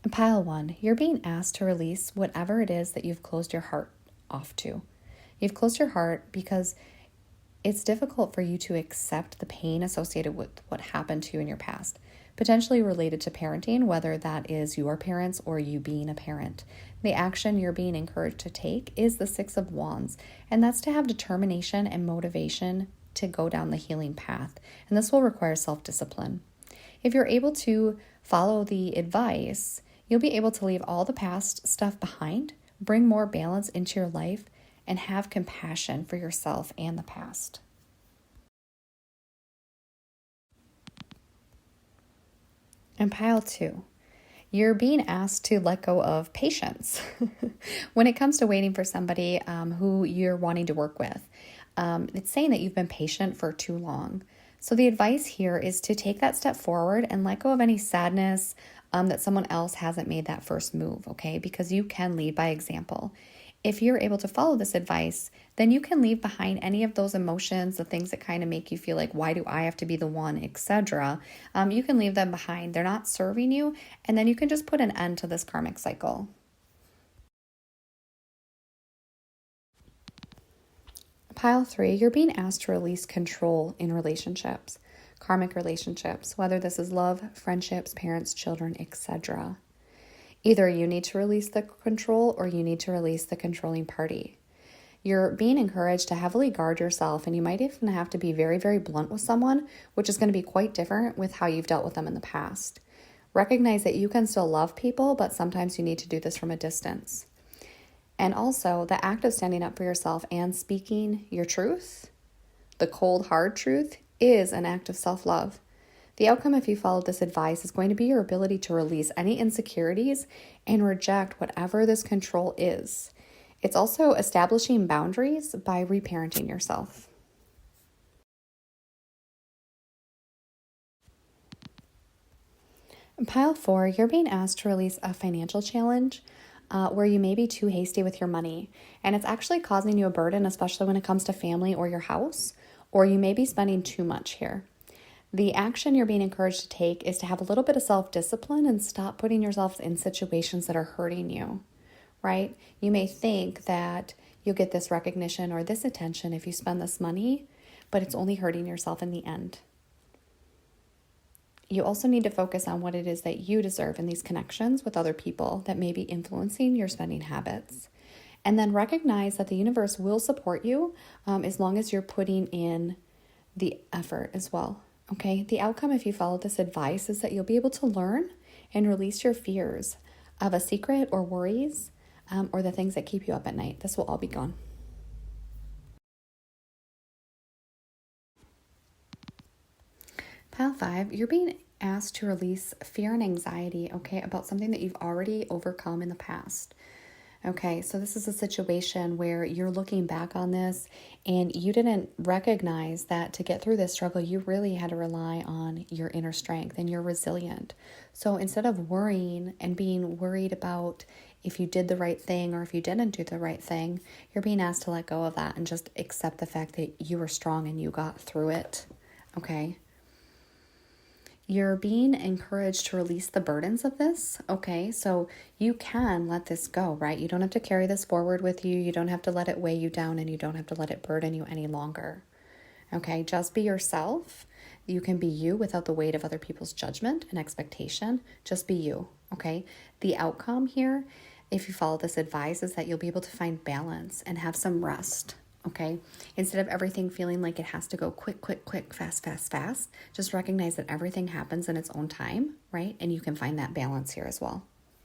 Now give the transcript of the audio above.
And pile one, you're being asked to release whatever it is that you've closed your heart off to. You've closed your heart because it's difficult for you to accept the pain associated with what happened to you in your past, potentially related to parenting, whether that is your parents or you being a parent. The action you're being encouraged to take is the Six of Wands, and that's to have determination and motivation to go down the healing path. And this will require self-discipline. If you're able to follow the advice, you'll be able to leave all the past stuff behind, bring more balance into your life, and have compassion for yourself and the past. And pile two, you're being asked to let go of patience when it comes to waiting for somebody who you're wanting to work with. It's saying that you've been patient for too long. So the advice here is to take that step forward and let go of any sadness that someone else hasn't made that first move, okay? Because you can lead by example. If you're able to follow this advice, then you can leave behind any of those emotions, the things that kind of make you feel like, why do I have to be the one, etc. You can leave them behind. They're not serving you, and then you can just put an end to this karmic cycle. Pile three, you're being asked to release control in relationships, karmic relationships, whether this is love, friendships, parents, children, etc. Either you need to release the control or you need to release the controlling party. You're being encouraged to heavily guard yourself, and you might even have to be very, very blunt with someone, which is going to be quite different with how you've dealt with them in the past. Recognize that you can still love people, but sometimes you need to do this from a distance. And also, the act of standing up for yourself and speaking your truth, the cold, hard truth, is an act of self-love. The outcome, if you follow this advice, is going to be your ability to release any insecurities and reject whatever this control is. It's also establishing boundaries by reparenting yourself. Pile four, you're being asked to release a financial challenge where you may be too hasty with your money, and it's actually causing you a burden, especially when it comes to family or your house, or you may be spending too much here. The action you're being encouraged to take is to have a little bit of self-discipline and stop putting yourself in situations that are hurting you, right? You may think that you'll get this recognition or this attention if you spend this money, but it's only hurting yourself in the end. You also need to focus on what it is that you deserve in these connections with other people that may be influencing your spending habits. And then recognize that the universe will support you as long as you're putting in the effort as well. Okay, the outcome, if you follow this advice, is that you'll be able to learn and release your fears of a secret or worries or the things that keep you up at night. This will all be gone. Pile five, you're being asked to release fear and anxiety, okay, about something that you've already overcome in the past. Okay, so this is a situation where you're looking back on this and you didn't recognize that to get through this struggle, you really had to rely on your inner strength and you're resilient. So instead of worrying and being worried about if you did the right thing or if you didn't do the right thing, you're being asked to let go of that and just accept the fact that you were strong and you got through it. Okay. You're being encouraged to release the burdens of this, okay? So you can let this go, right? You don't have to carry this forward with you. You don't have to let it weigh you down, and you don't have to let it burden you any longer, okay? Just be yourself. You can be you without the weight of other people's judgment and expectation. Just be you, okay? The outcome here, if you follow this advice, is that you'll be able to find balance and have some rest. Okay, instead of everything feeling like it has to go quick, fast, just recognize that everything happens in its own time, right? And you can find that balance here as well.